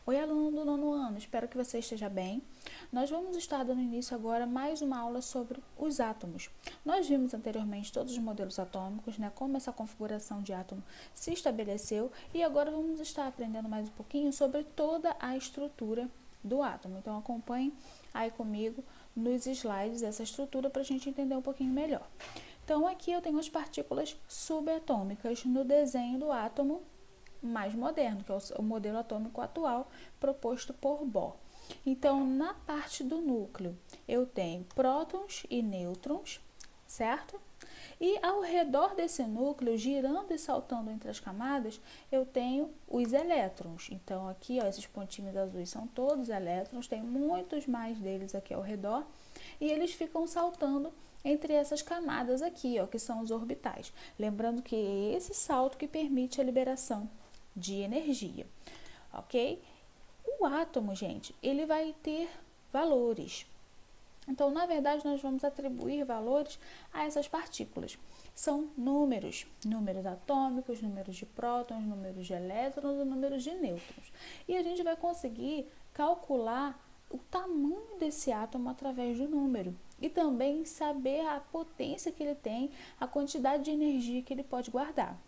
Oi, aluno do nono ano, espero que você esteja bem. Nós vamos estar dando início agora a mais uma aula sobre os átomos. Nós vimos anteriormente todos os modelos atômicos, como essa configuração de átomo se estabeleceu, e agora vamos estar aprendendo mais um pouquinho sobre toda a estrutura do átomo. Então acompanhe aí comigo nos slides essa estrutura para a gente entender um pouquinho melhor. Então aqui eu tenho as partículas subatômicas no desenho do átomo mais moderno, que é o modelo atômico atual proposto por Bohr. Então, na parte do núcleo, eu tenho prótons e nêutrons, certo? E ao redor desse núcleo, girando e saltando entre as camadas, eu tenho os elétrons. Então, aqui, ó, esses pontinhos azuis são todos elétrons, tem muitos mais deles aqui ao redor, e eles ficam saltando entre essas camadas aqui, ó, que são os orbitais. Lembrando que é esse salto que permite a liberação de energia, ok? O átomo, gente, ele vai ter valores. Então, na verdade, nós vamos atribuir valores a essas partículas. São números atômicos, números de prótons, números de elétrons e números de nêutrons. E a gente vai conseguir calcular o tamanho desse átomo através do número e também saber a potência que ele tem, a quantidade de energia que ele pode guardar,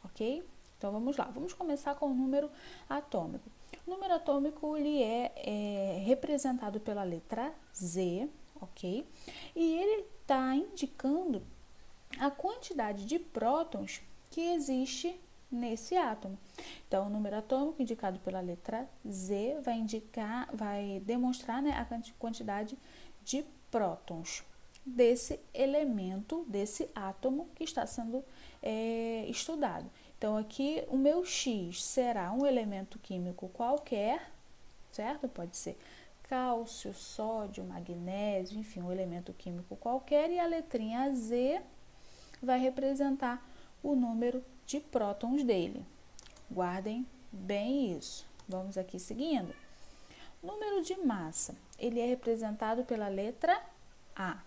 ok? Então, vamos lá. Vamos começar com o número atômico. O número atômico ele é representado pela letra Z, ok? E ele está indicando a quantidade de prótons que existe nesse átomo. Então, o número atômico indicado pela letra Z vai demonstrar, a quantidade de prótons desse elemento, desse átomo que está sendo estudado. Então, aqui o meu X será um elemento químico qualquer, certo? Pode ser cálcio, sódio, magnésio, enfim, um elemento químico qualquer. E a letrinha Z vai representar o número de prótons dele. Guardem bem isso. Vamos aqui seguindo. Número de massa, ele é representado pela letra A.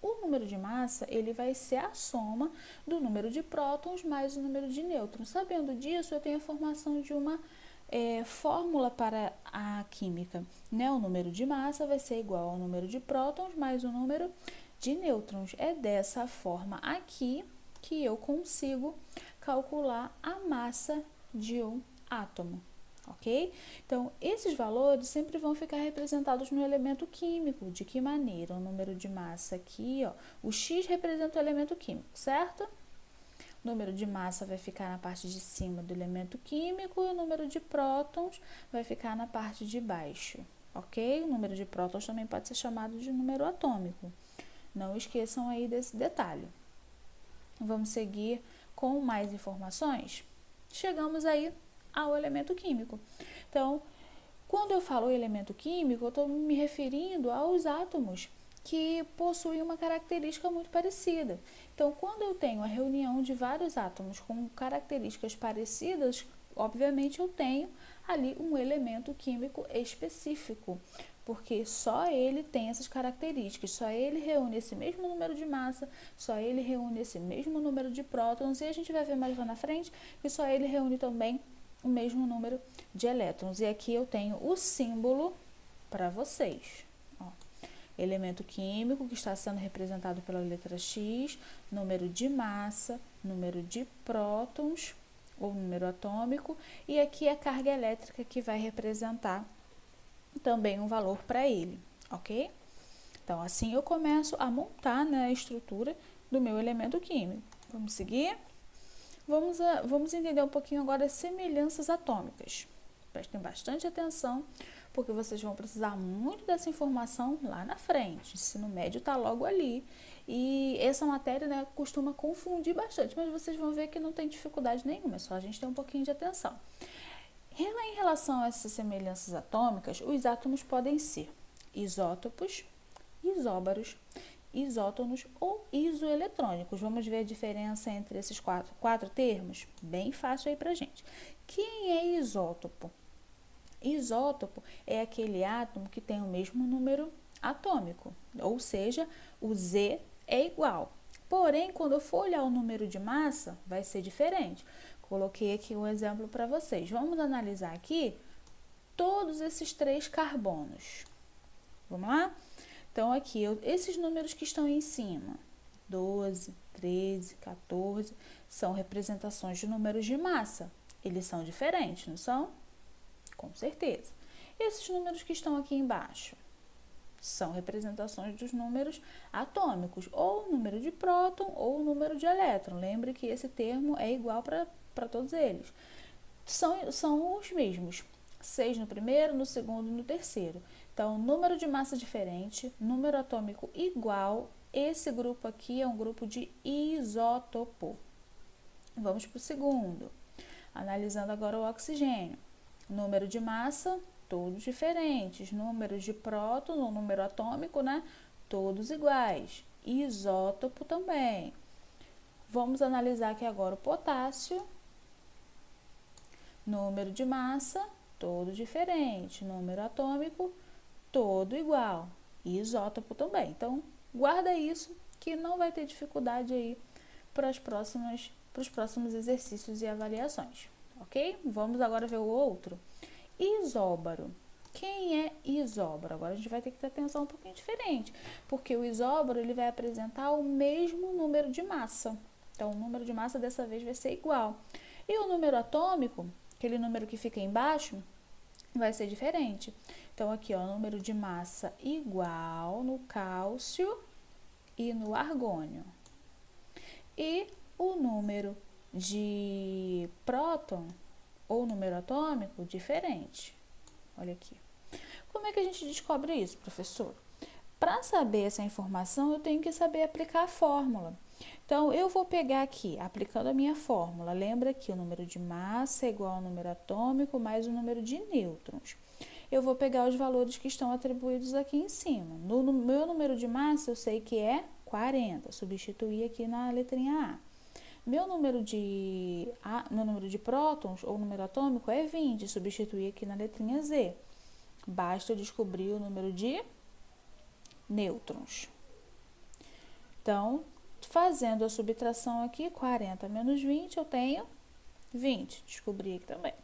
O número de massa, ele vai ser a soma do número de prótons mais o número de nêutrons. Sabendo disso, eu tenho a formação de uma fórmula para a química, O número de massa vai ser igual ao número de prótons mais o número de nêutrons. É dessa forma aqui que eu consigo calcular a massa de um átomo. Ok? Então, esses valores sempre vão ficar representados no elemento químico. De que maneira? O número de massa aqui, ó, o X representa o elemento químico, certo? O número de massa vai ficar na parte de cima do elemento químico e o número de prótons vai ficar na parte de baixo, ok? O número de prótons também pode ser chamado de número atômico. Não esqueçam aí desse detalhe. Vamos seguir com mais informações? Chegamos aí ao elemento químico. Então, quando eu falo elemento químico, eu estou me referindo aos átomos que possuem uma característica muito parecida. Então, quando eu tenho a reunião de vários átomos com características parecidas, obviamente eu tenho ali um elemento químico específico, porque só ele tem essas características, só ele reúne esse mesmo número de massa, só ele reúne esse mesmo número de prótons, e a gente vai ver mais lá na frente que só ele reúne também o mesmo número de elétrons. E aqui eu tenho o símbolo para vocês. Ó, elemento químico que está sendo representado pela letra X, número de massa, número de prótons, ou número atômico, e aqui a carga elétrica que vai representar também um valor para ele, ok? Então, assim eu começo a montar a estrutura do meu elemento químico. Vamos seguir? Vamos entender um pouquinho agora as semelhanças atômicas. Prestem bastante atenção, porque vocês vão precisar muito dessa informação lá na frente. O ensino médio está logo ali. E essa matéria, costuma confundir bastante, mas vocês vão ver que não tem dificuldade nenhuma, é só a gente ter um pouquinho de atenção. Em relação a essas semelhanças atômicas, os átomos podem ser isótopos, isóbaros, isótonos ou isoeletrônicos. Vamos ver a diferença entre esses quatro termos? Bem fácil aí pra gente. Quem é isótopo? Isótopo é aquele átomo que tem o mesmo número atômico, ou seja, o Z é igual. Porém, quando eu for olhar o número de massa, vai ser diferente. Coloquei aqui um exemplo para vocês. Vamos analisar aqui todos esses 3 carbonos. Vamos lá? Então, aqui, esses números que estão em cima, 12, 13, 14, são representações de números de massa. Eles são diferentes, não são? Com certeza. Esses números que estão aqui embaixo são representações dos números atômicos, ou número de próton ou número de elétron. Lembre que esse termo é igual para todos eles. São os mesmos. 6 no primeiro, no segundo e no terceiro. Então, número de massa diferente, número atômico igual. Esse grupo aqui é um grupo de isótopo. Vamos para o segundo. Analisando agora o oxigênio. Número de massa, todos diferentes. Números de próton, no número atômico, né? Todos iguais. Isótopo também. Vamos analisar aqui agora o potássio. Número de massa, todo diferente. Número atômico, todo igual. Isótopo também. Então, guarda isso que não vai ter dificuldade aí para os próximos exercícios e avaliações. Ok? Vamos agora ver o outro. Isóbaro. Quem é isóbaro? Agora a gente vai ter que ter atenção um pouquinho diferente, porque o isóbaro ele vai apresentar o mesmo número de massa. Então, o número de massa dessa vez vai ser igual. E o número atômico, aquele número que fica embaixo, vai ser diferente. Então, aqui, ó, número de massa igual no cálcio e no argônio. E o número de próton ou número atômico diferente. Olha aqui. Como é que a gente descobre isso, professor? Para saber essa informação, eu tenho que saber aplicar a fórmula. Então, eu vou pegar aqui, aplicando a minha fórmula. Lembra que o número de massa é igual ao número atômico mais o número de nêutrons. Eu vou pegar os valores que estão atribuídos aqui em cima. No meu número de massa, eu sei que é 40. Substituir aqui na letrinha A. Meu número de prótons ou número atômico é 20. Substituir aqui na letrinha Z. Basta eu descobrir o número de nêutrons. Então, fazendo a subtração aqui, 40 menos 20, eu tenho 20. Descobri aqui também.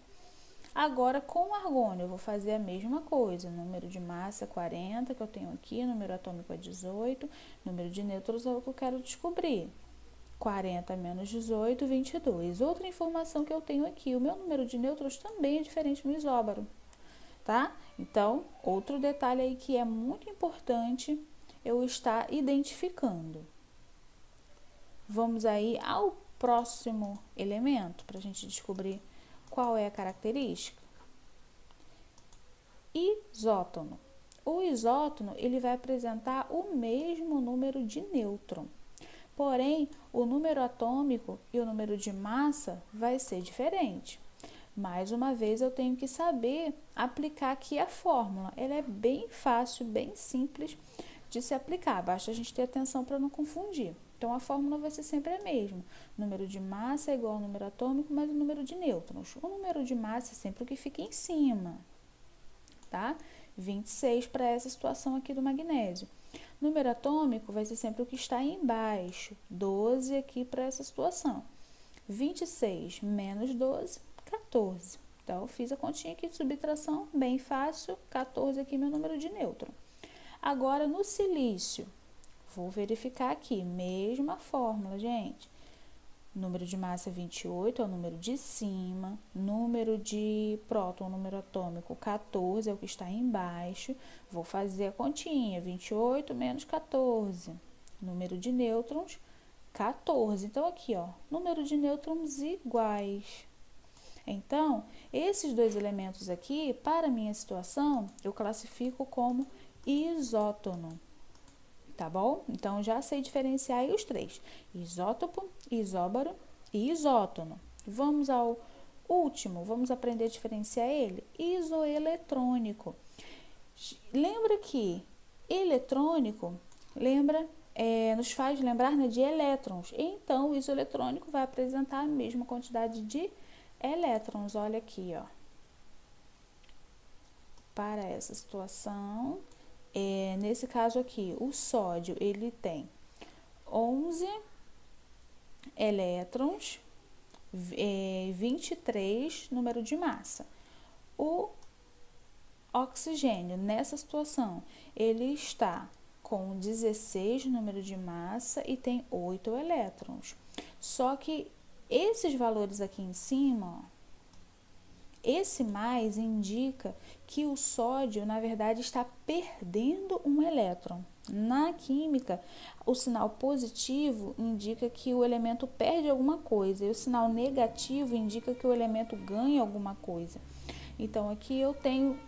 Agora, com o argônio, eu vou fazer a mesma coisa. Número de massa é 40, que eu tenho aqui. Número atômico é 18. Número de nêutrons é o que eu quero descobrir. 40 menos 18, 22. Outra informação que eu tenho aqui, o meu número de nêutrons também é diferente no isóbaro, tá? Então, outro detalhe aí que é muito importante eu estar identificando. Vamos aí ao próximo elemento para a gente descobrir qual é a característica. Isótono. O isótono, ele vai apresentar o mesmo número de nêutron. Porém, o número atômico e o número de massa vai ser diferente. Mais uma vez, eu tenho que saber aplicar aqui a fórmula. Ela é bem fácil, bem simples de se aplicar. Basta a gente ter atenção para não confundir. Então, a fórmula vai ser sempre a mesma. O número de massa é igual ao número atômico mais o número de nêutrons. O número de massa é sempre o que fica em cima, tá? 26 para essa situação aqui do magnésio. Número atômico vai ser sempre o que está embaixo, 12 aqui para essa situação. 26 menos 12, 14. Então, eu fiz a continha aqui de subtração, bem fácil, 14 aqui meu número de nêutron. Agora, no silício, vou verificar aqui, mesma fórmula, gente. Número de massa 28 é o número de cima, número de próton, número atômico 14 é o que está embaixo. Vou fazer a continha, 28 menos 14. Número de nêutrons, 14. Então, aqui, ó, número de nêutrons iguais. Então, esses dois elementos aqui, para a minha situação, eu classifico como isótono. Tá bom? Então, já sei diferenciar aí os três. Isótopo, isóbaro e isótono. Vamos ao último, vamos aprender a diferenciar ele? Isoeletrônico. Lembra que eletrônico, nos faz lembrar, né, de elétrons. Então, o isoeletrônico vai apresentar a mesma quantidade de elétrons. Olha aqui, ó. Para essa situação... nesse caso aqui, o sódio, ele tem 11 elétrons, 23 número de massa. O oxigênio, nessa situação, ele está com 16 número de massa e tem 8 elétrons. Só que esses valores aqui em cima, ó, esse mais indica que o sódio, na verdade, está perdendo um elétron. Na química, o sinal positivo indica que o elemento perde alguma coisa e o sinal negativo indica que o elemento ganha alguma coisa. Então, aqui eu tenho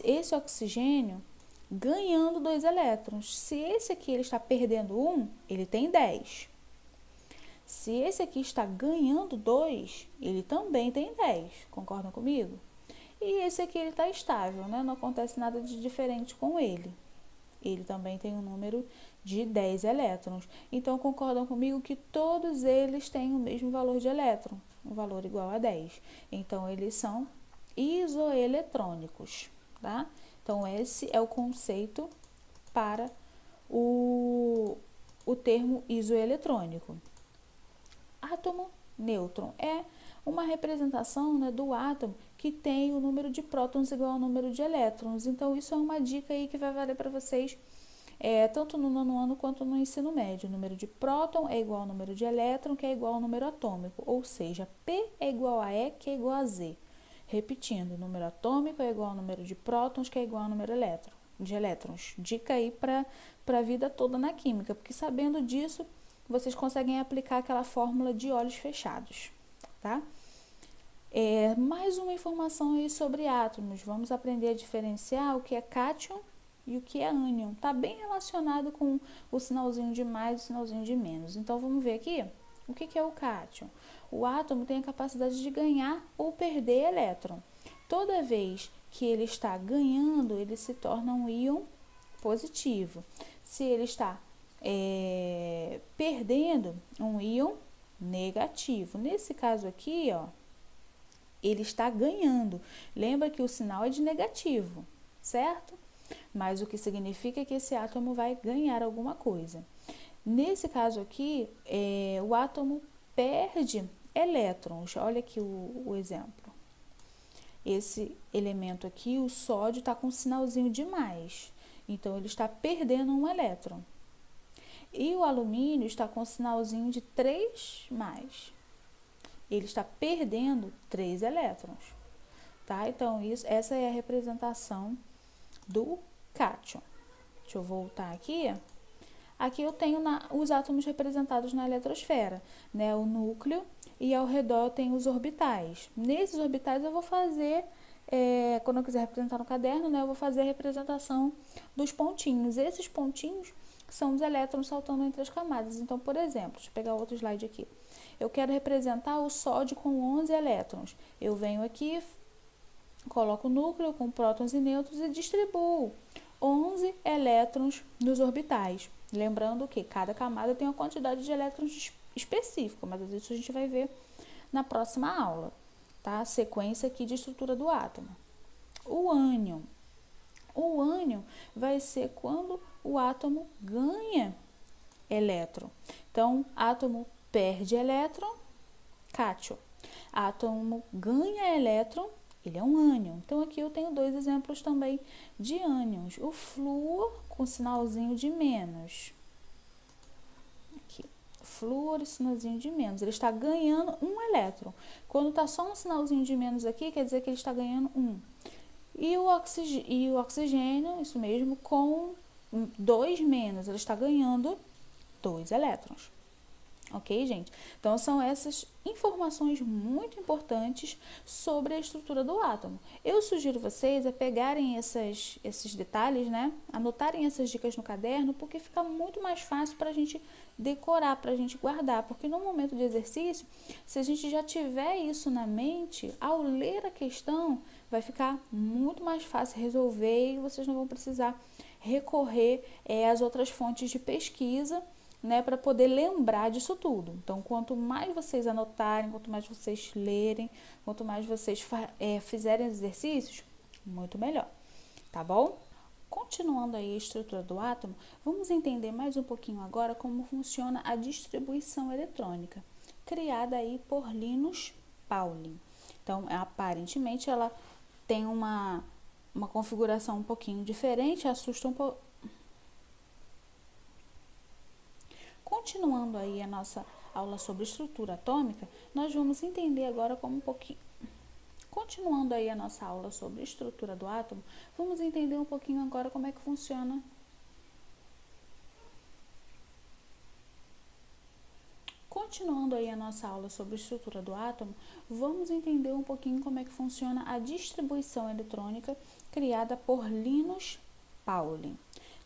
esse oxigênio ganhando 2 elétrons. Se esse aqui ele está perdendo 1, ele tem 10. Se esse aqui está ganhando 2, ele também tem 10. Concordam comigo? E esse aqui ele está estável, né? Não acontece nada de diferente com ele. Ele também tem um número de 10 elétrons. Então, concordam comigo que todos eles têm o mesmo valor de elétron, um valor igual a 10. Então, eles são isoeletrônicos, tá? Então, esse é o conceito para o termo isoeletrônico. Átomo, nêutron, é uma representação, né, do átomo que tem o número de prótons igual ao número de elétrons. Então, isso é uma dica aí que vai valer para vocês, tanto no nono ano quanto no ensino médio. O número de próton é igual ao número de elétron, que é igual ao número atômico, ou seja, P é igual a E, que é igual a Z. Repetindo, o número atômico é igual ao número de prótons, que é igual ao número de elétrons. Dica aí para a vida toda na química, porque sabendo disso, vocês conseguem aplicar aquela fórmula de olhos fechados, tá? Mais uma informação aí sobre átomos. Vamos aprender a diferenciar o que é cátion e o que é ânion. Tá bem relacionado com o sinalzinho de mais e o sinalzinho de menos. Então, vamos ver aqui o que é o cátion. O átomo tem a capacidade de ganhar ou perder elétron. Toda vez que ele está ganhando, ele se torna um íon positivo. Se ele está perdendo, um íon negativo. Nesse caso aqui, ó, ele está ganhando. Lembra que o sinal é de negativo, certo? Mas o que significa que esse átomo vai ganhar alguma coisa. Nesse caso aqui, o átomo perde elétrons. Olha aqui o exemplo. Esse elemento aqui, o sódio, está com um sinalzinho de mais. Então, ele está perdendo um elétron. E o alumínio está com um sinalzinho de 3 mais. Ele está perdendo 3 elétrons. Tá? Então, essa é a representação do cátion. Deixa eu voltar aqui. Aqui eu tenho os átomos representados na eletrosfera, né? O núcleo, e ao redor eu tenho os orbitais. Nesses orbitais eu vou fazer, quando eu quiser representar no caderno, né? Eu vou fazer a representação dos pontinhos. Esses pontinhos são os elétrons saltando entre as camadas. Então, por exemplo, deixa eu pegar outro slide aqui. Eu quero representar o sódio com 11 elétrons. Eu venho aqui, coloco o núcleo com prótons e nêutrons e distribuo 11 elétrons nos orbitais. Lembrando que cada camada tem uma quantidade de elétrons específica, mas isso a gente vai ver na próxima aula, tá? Sequência aqui de estrutura do átomo. O ânion. O ânion vai ser quando o átomo ganha elétron. Então, átomo perde elétron, cátion. Átomo ganha elétron, ele é um ânion. Então, aqui eu tenho 2 exemplos também de ânions. O flúor com sinalzinho de menos. Aqui, flúor e sinalzinho de menos. Ele está ganhando um elétron. Quando está só um sinalzinho de menos aqui, quer dizer que ele está ganhando 1. E o oxigênio, isso mesmo, com 2 menos, ele está ganhando 2 elétrons. Ok, gente? Então, são essas informações muito importantes sobre a estrutura do átomo. Eu sugiro vocês a pegarem esses detalhes, né? Anotarem essas dicas no caderno, porque fica muito mais fácil para a gente decorar, para a gente guardar. Porque no momento de exercício, se a gente já tiver isso na mente, ao ler a questão, vai ficar muito mais fácil resolver e vocês não vão precisar recorrer às outras fontes de pesquisa, né, para poder lembrar disso tudo. Então, quanto mais vocês anotarem, quanto mais vocês lerem, quanto mais vocês fizerem exercícios, muito melhor, tá bom? Continuando aí a estrutura do átomo, vamos entender mais um pouquinho agora como funciona a distribuição eletrônica, criada aí por Linus Pauling. Então, aparentemente, ela tem uma uma configuração um pouquinho diferente, assusta um pouco. Continuando aí a nossa aula sobre estrutura atômica, nós vamos entender agora como um pouquinho. Continuando aí a nossa aula sobre estrutura do átomo, vamos entender um pouquinho agora como é que funciona. Continuando aí a nossa aula sobre estrutura do átomo, vamos entender um pouquinho como é que funciona a distribuição eletrônica criada por Linus Pauling.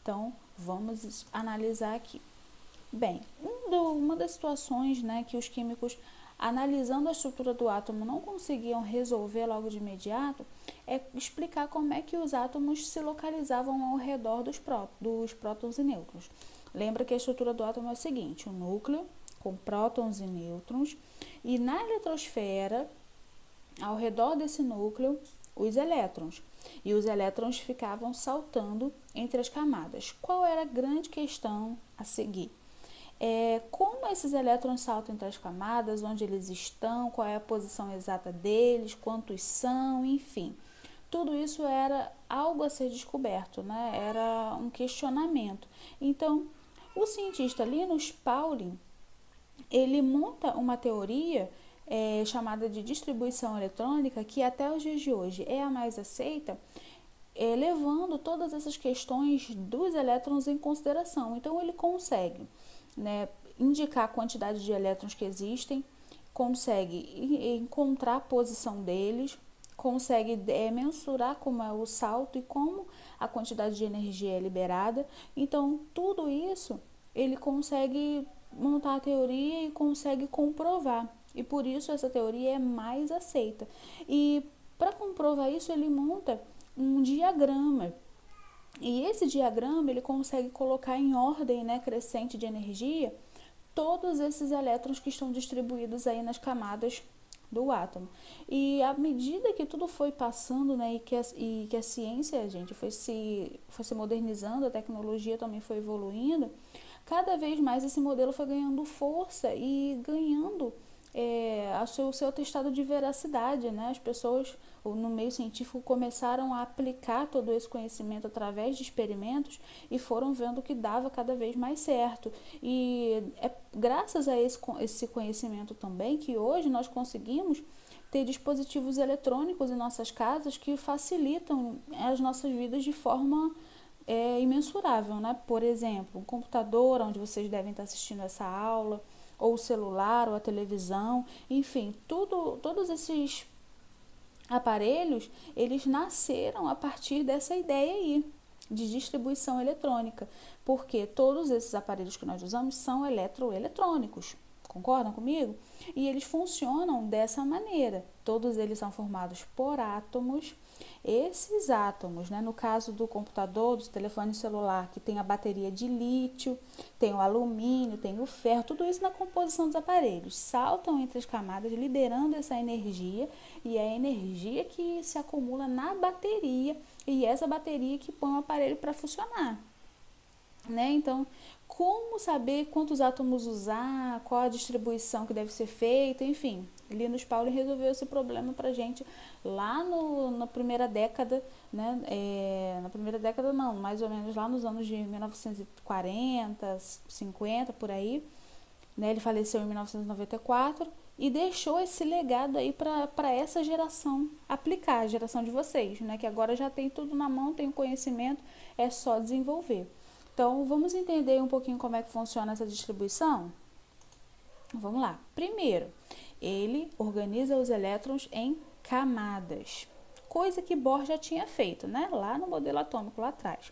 Então, vamos analisar aqui. Bem, uma das situações, né, que os químicos, analisando a estrutura do átomo, não conseguiam resolver logo de imediato, é explicar como é que os átomos se localizavam ao redor dos prótons e nêutrons. Lembra que a estrutura do átomo é o seguinte: o núcleo com prótons e nêutrons, e na eletrosfera, ao redor desse núcleo, os elétrons. E os elétrons ficavam saltando entre as camadas. Qual era a grande questão a seguir? Como esses elétrons saltam entre as camadas, onde eles estão, qual é a posição exata deles, quantos são, enfim. Tudo isso era algo a ser descoberto, né? Era um questionamento. Então, o cientista Linus Pauling, ele monta uma teoria chamada de distribuição eletrônica, que até os dias de hoje é a mais aceita, levando todas essas questões dos elétrons em consideração. Então, ele consegue, né, indicar a quantidade de elétrons que existem, consegue encontrar a posição deles, consegue mensurar como é o salto e como a quantidade de energia é liberada. Então, tudo isso ele consegue montar a teoria e consegue comprovar. E por isso essa teoria é mais aceita. E para comprovar isso, ele monta um diagrama. E esse diagrama ele consegue colocar em ordem, né, crescente de energia todos esses elétrons que estão distribuídos aí nas camadas do átomo. E à medida que tudo foi passando, né, e que a ciência, gente, foi se modernizando, a tecnologia também foi evoluindo, cada vez mais esse modelo foi ganhando força e ganhando o seu atestado de veracidade, né? As pessoas no meio científico começaram a aplicar todo esse conhecimento através de experimentos e foram vendo que dava cada vez mais certo. E é graças a esse conhecimento também que hoje nós conseguimos ter dispositivos eletrônicos em nossas casas que facilitam as nossas vidas de forma imensurável, né? Por exemplo, um computador onde vocês devem estar assistindo essa aula, ou o celular, ou a televisão, enfim, todos esses aparelhos, eles nasceram a partir dessa ideia aí, de distribuição eletrônica, porque todos esses aparelhos que nós usamos são eletroeletrônicos, concordam comigo? E eles funcionam dessa maneira, todos eles são formados por átomos. Esses átomos, né, no caso do computador, do telefone celular, que tem a bateria de lítio, tem o alumínio, tem o ferro, tudo isso na composição dos aparelhos, saltam entre as camadas, liderando essa energia, e é a energia que se acumula na bateria, e essa bateria que põe o aparelho para funcionar. Né? Então, como saber quantos átomos usar, qual a distribuição que deve ser feita, enfim, Linus Pauling resolveu esse problema para a gente lá na primeira década, né? Na primeira década não, mais ou menos lá nos anos de 1940, 50, por aí, né? Ele faleceu em 1994 e deixou esse legado aí para essa geração aplicar, a geração de vocês, né? Que agora já tem tudo na mão, tem o conhecimento, é só desenvolver. Então, vamos entender um pouquinho como é que funciona essa distribuição? Vamos lá. Primeiro, ele organiza os elétrons em camadas, coisa que Bohr já tinha feito, né? Lá no modelo atômico, lá atrás.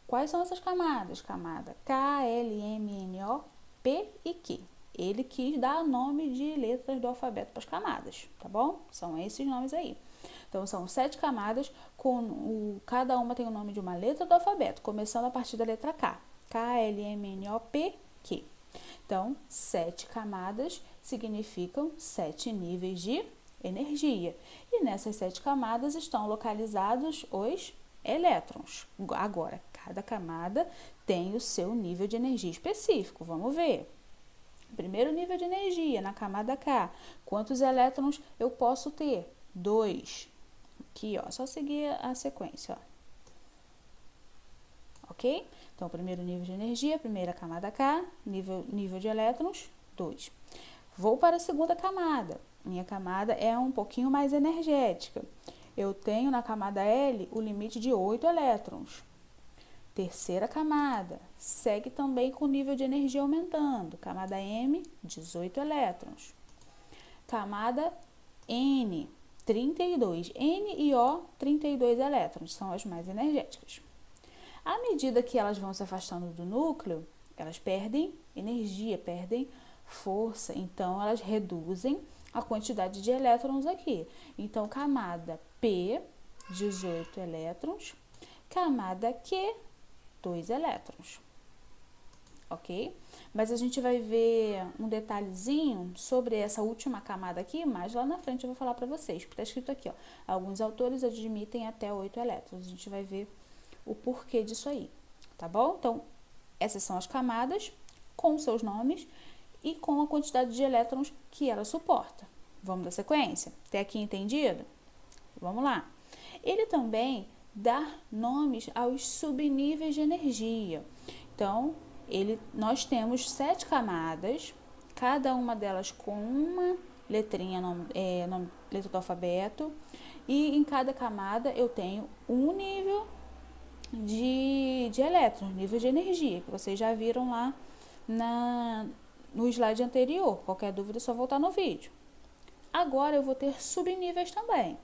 Quais são essas camadas? Camada K, L, M, N, O, P e Q. Ele quis dar nome de letras do alfabeto para as camadas, tá bom? São esses nomes aí. Então, são 7 camadas, cada uma tem o nome de uma letra do alfabeto, começando a partir da letra K. K, L, M, N, O, P, Q. Então, 7 camadas significam 7 níveis de energia. E nessas 7 camadas estão localizados os elétrons. Agora, cada camada tem o seu nível de energia específico. Vamos ver. Primeiro nível de energia, na camada K. Quantos elétrons eu posso ter? 2. Aqui, ó, só seguir a sequência, ó. Ok? Então, primeiro nível de energia, primeira camada K, nível de elétrons, 2. Vou para a segunda camada. Minha camada é um pouquinho mais energética. Eu tenho na camada L o limite de 8 elétrons. Terceira camada, segue também com o nível de energia aumentando. Camada M, 18 elétrons. Camada N, 32. N e O, 32 elétrons, são as mais energéticas. À medida que elas vão se afastando do núcleo, elas perdem energia, perdem força, então elas reduzem a quantidade de elétrons aqui. Então, camada P, 18 elétrons, camada Q, 2 elétrons, ok? Mas a gente vai ver um detalhezinho sobre essa última camada aqui, mas lá na frente eu vou falar para vocês, porque está escrito aqui, ó, alguns autores admitem até 8 elétrons, a gente vai ver o porquê disso aí, tá bom? Então, essas são as camadas com seus nomes e com a quantidade de elétrons que ela suporta. Vamos dar sequência? Até aqui entendido? Vamos lá. Ele também dá nomes aos subníveis de energia. Então, nós temos 7 camadas, cada uma delas com uma letrinha, letra do alfabeto, e em cada camada eu tenho um nível de elétrons, nível de energia, que vocês já viram lá no slide anterior. Qualquer dúvida é só voltar no vídeo. Agora eu vou ter subníveis também.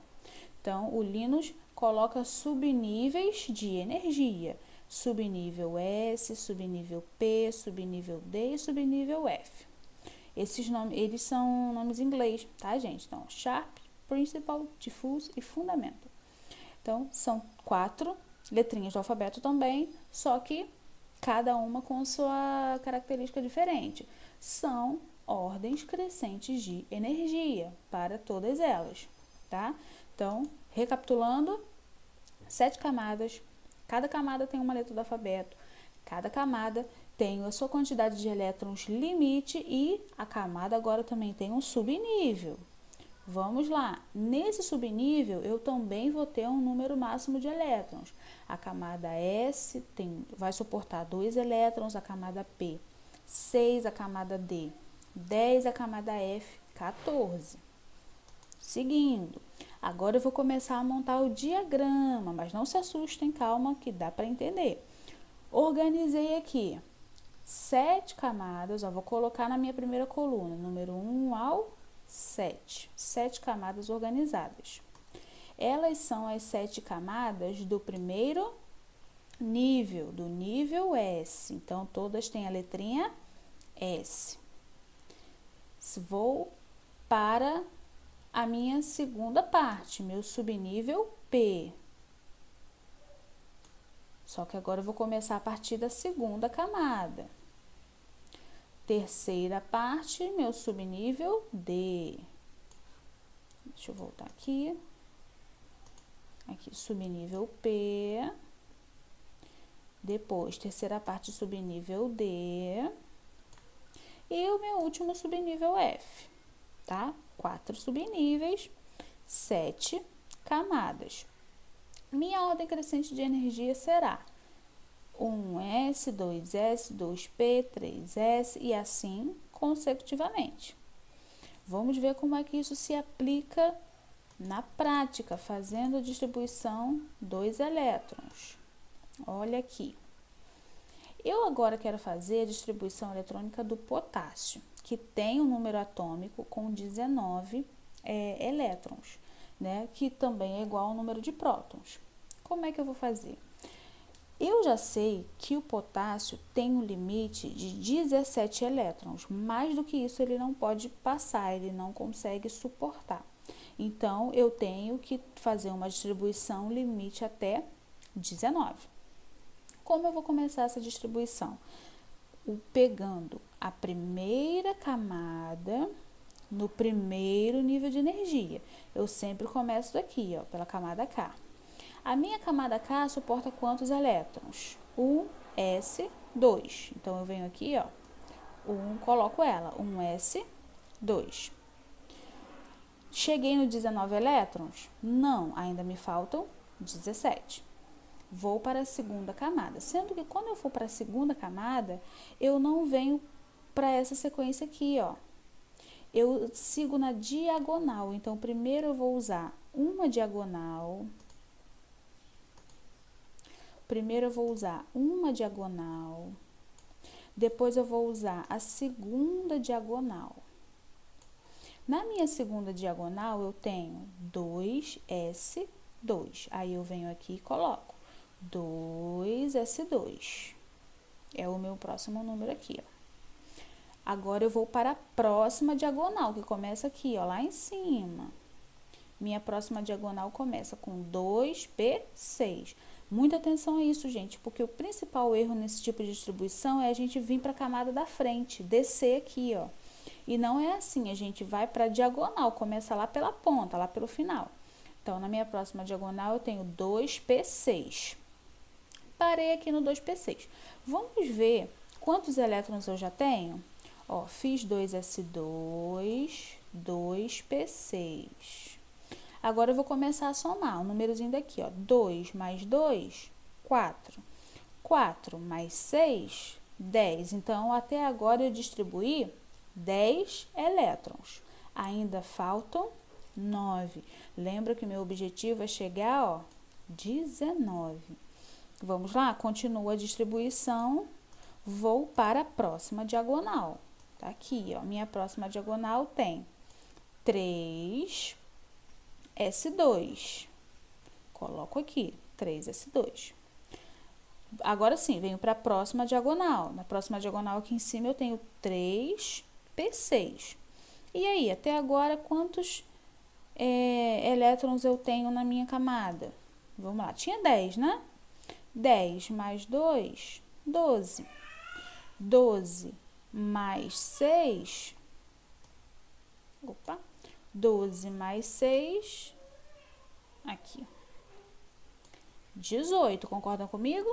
Então, o Linus coloca subníveis de energia. Subnível S, subnível P, subnível D e subnível F. Esses nomes, eles são nomes em inglês, tá, gente? Então, Sharp, Principal, Diffuse e Fundamental. Então, são 4 letrinhas do alfabeto também, só que cada uma com sua característica diferente. São ordens crescentes de energia para todas elas, tá? Então, recapitulando, 7 camadas, cada camada tem uma letra do alfabeto, cada camada tem a sua quantidade de elétrons limite e a camada agora também tem um subnível. Vamos lá, nesse subnível eu também vou ter um número máximo de elétrons. A camada S vai suportar 2 elétrons, a camada P 6, a camada D 10, a camada F 14. Seguindo, agora eu vou começar a montar o diagrama, mas não se assustem, calma que dá para entender. Organizei aqui 7 camadas, vou colocar na minha primeira coluna, número 1 ao 7 camadas organizadas. Elas são as 7 camadas do primeiro nível, do nível S. Então, todas têm a letrinha S. Vou para a minha segunda parte, meu subnível P. Só que agora eu vou começar a partir da segunda camada. Terceira parte, meu subnível D. Deixa eu voltar aqui. Aqui, subnível P. Depois, terceira parte, subnível D. E o meu último subnível F, tá? 4 subníveis, 7 camadas. Minha ordem crescente de energia será 1S, 2S, 2P, 3S e assim consecutivamente. Vamos ver como é que isso se aplica na prática, fazendo a distribuição dos elétrons. Olha aqui. Eu agora quero fazer a distribuição eletrônica do potássio, que tem um número atômico com 19 elétrons, né? Que também é igual ao número de prótons. Como é que eu vou fazer? Eu já sei que o potássio tem um limite de 17 elétrons. Mais do que isso ele não pode passar, ele não consegue suportar. Então, eu tenho que fazer uma distribuição limite até 19. Como eu vou começar essa distribuição? Pegando a primeira camada no primeiro nível de energia. Eu sempre começo daqui, ó, pela camada K. A minha camada K suporta quantos elétrons? 1s, 2. Então, eu venho aqui, ó, 1, coloco ela, 1s, 2. Cheguei no 19 elétrons? Não, ainda me faltam 17. Vou para a segunda camada. Sendo que quando eu for para a segunda camada, eu não venho para essa sequência aqui, ó. Eu sigo na diagonal. Então, primeiro eu vou usar uma diagonal. Depois eu vou usar a segunda diagonal. Na minha segunda diagonal, eu tenho 2S2. Aí, eu venho aqui e coloco 2S2. É o meu próximo número aqui, ó. Agora, eu vou para a próxima diagonal, que começa aqui, ó, lá em cima. Minha próxima diagonal começa com 2P6. Muita atenção a isso, gente, porque o principal erro nesse tipo de distribuição é a gente vir para a camada da frente, descer aqui, ó. E não é assim, a gente vai para a diagonal, começa lá pela ponta, lá pelo final. Então, na minha próxima diagonal, eu tenho 2P6. Parei aqui no 2P6. Vamos ver quantos elétrons eu já tenho? Ó, fiz 2S2, 2P6. Agora, eu vou começar a somar o númerozinho daqui, ó. 2 mais 2, 4. 4 mais 6, 10. Então, até agora eu distribuí 10 elétrons. Ainda faltam 9. Lembra que o meu objetivo é chegar, ó, 19. Vamos lá? Continua a distribuição. Vou para a próxima diagonal. Tá aqui, ó. Minha próxima diagonal tem 3S2. Coloco aqui, 3S2. Agora sim, venho para a próxima diagonal. Na próxima diagonal aqui em cima eu tenho 3P6. E aí, até agora, quantos elétrons eu tenho na minha camada? Vamos lá, tinha 10, né? 10 mais 2, 12. 12 mais 6, 12 mais 6, aqui, 18, concordam comigo?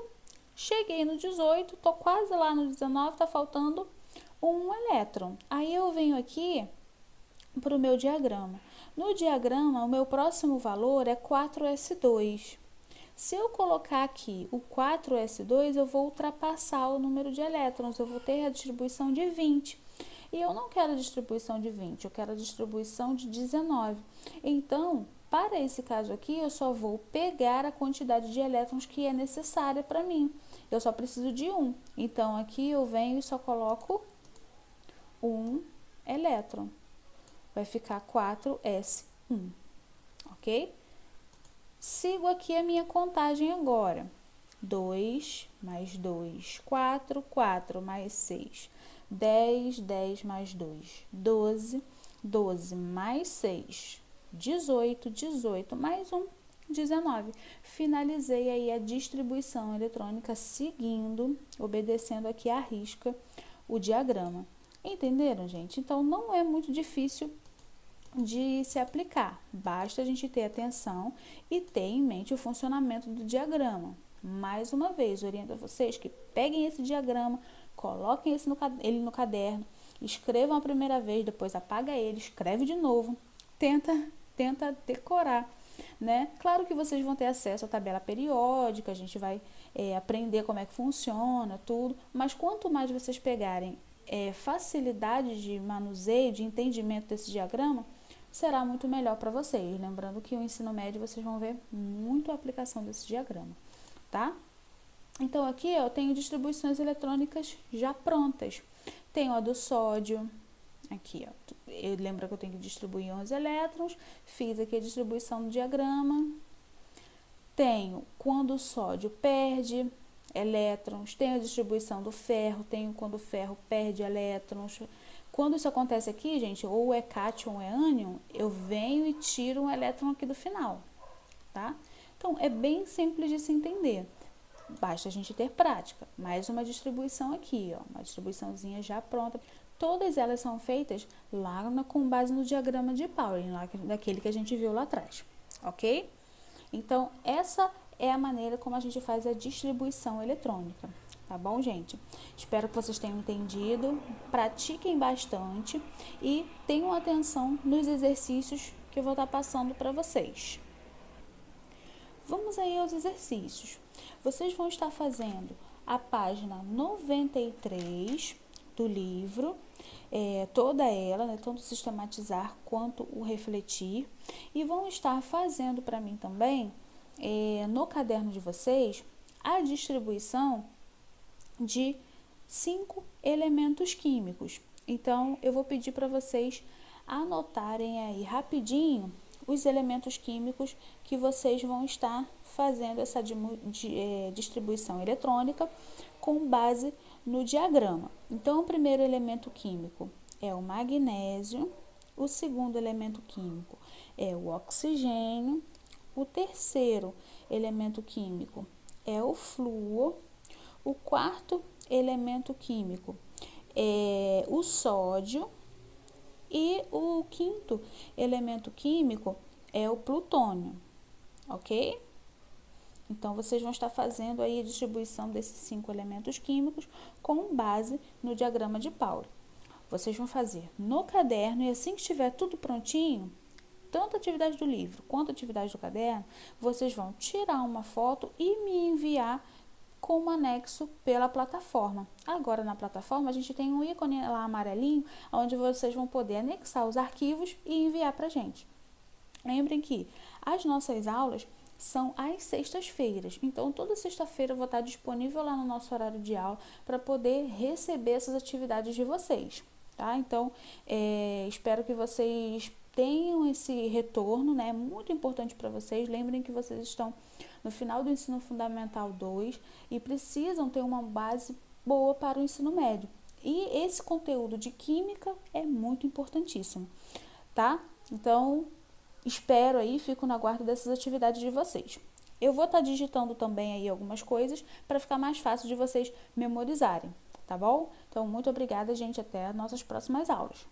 Cheguei no 18, tô quase lá no 19, tá faltando um elétron. Aí, eu venho aqui para o meu diagrama. No diagrama, o meu próximo valor é 4S2. Se eu colocar aqui o 4S2, eu vou ultrapassar o número de elétrons, eu vou ter a distribuição de 20. E eu não quero a distribuição de 20, eu quero a distribuição de 19. Então, para esse caso aqui, eu só vou pegar a quantidade de elétrons que é necessária para mim. Eu só preciso de 1. Então, aqui eu venho e só coloco 1 elétron. Vai ficar 4S1, ok? Sigo aqui a minha contagem agora. 2 mais 2, 4, 4 mais 6, 10, 10 mais 2, 12, 12 mais 6, 18, 18 mais 1, 19. Finalizei aí a distribuição eletrônica seguindo, obedecendo aqui à risca o diagrama. Entenderam, gente? Então, não é muito difícil de se aplicar. Basta a gente ter atenção e ter em mente o funcionamento do diagrama. Mais uma vez, oriento a vocês que peguem esse diagrama, coloquem ele no caderno, escrevam a primeira vez, depois apaga ele, escreve de novo, tenta decorar, né? Claro que vocês vão ter acesso à tabela periódica, a gente vai aprender como é que funciona, tudo, mas quanto mais vocês pegarem facilidade de manuseio, de entendimento desse diagrama, será muito melhor para vocês. Lembrando que o ensino médio vocês vão ver muito a aplicação desse diagrama, tá? Então, aqui eu tenho distribuições eletrônicas já prontas. Tenho a do sódio, aqui, ó. Eu lembro que eu tenho que distribuir 11 elétrons, fiz aqui a distribuição do diagrama. Tenho quando o sódio perde elétrons, tenho a distribuição do ferro, tenho quando o ferro perde elétrons. Quando isso acontece aqui, gente, ou é cátion ou é ânion, eu venho e tiro um elétron aqui do final, tá? Então, é bem simples de se entender. Basta a gente ter prática. Mais uma distribuição aqui, ó, uma distribuiçãozinha já pronta. Todas elas são feitas lá com base no diagrama de Pauling, lá daquele que a gente viu lá atrás, ok? Então, essa é a maneira como a gente faz a distribuição eletrônica. Tá bom, gente? Espero que vocês tenham entendido, pratiquem bastante e tenham atenção nos exercícios que eu vou estar passando para vocês. Vamos aí aos exercícios. Vocês vão estar fazendo a página 93 do livro, toda ela, né, tanto sistematizar quanto o refletir, e vão estar fazendo para mim também, no caderno de vocês, a distribuição de 5 elementos químicos. Então, eu vou pedir para vocês anotarem aí rapidinho os elementos químicos que vocês vão estar fazendo essa distribuição eletrônica com base no diagrama. Então, o primeiro elemento químico é o magnésio, o segundo elemento químico é o oxigênio, o terceiro elemento químico é o flúor, o quarto elemento químico é o sódio e o quinto elemento químico é o plutônio, ok? Então, vocês vão estar fazendo aí a distribuição desses 5 elementos químicos com base no diagrama de Pauli. Vocês vão fazer no caderno e assim que estiver tudo prontinho, tanto a atividade do livro quanto a atividade do caderno, vocês vão tirar uma foto e me enviar com um anexo pela plataforma. Agora, na plataforma, a gente tem um ícone lá amarelinho, onde vocês vão poder anexar os arquivos e enviar para a gente. Lembrem que as nossas aulas são às sextas-feiras. Então, toda sexta-feira eu vou estar disponível lá no nosso horário de aula para poder receber essas atividades de vocês, tá? Então, espero que vocês tenham esse retorno, né? Muito importante para vocês. Lembrem que vocês estão no final do ensino fundamental 2 e precisam ter uma base boa para o ensino médio. E esse conteúdo de química é muito importantíssimo, tá? Então, espero aí, fico no aguardo dessas atividades de vocês. Eu vou estar digitando também aí algumas coisas para ficar mais fácil de vocês memorizarem, tá bom? Então, muito obrigada, gente. Até as nossas próximas aulas.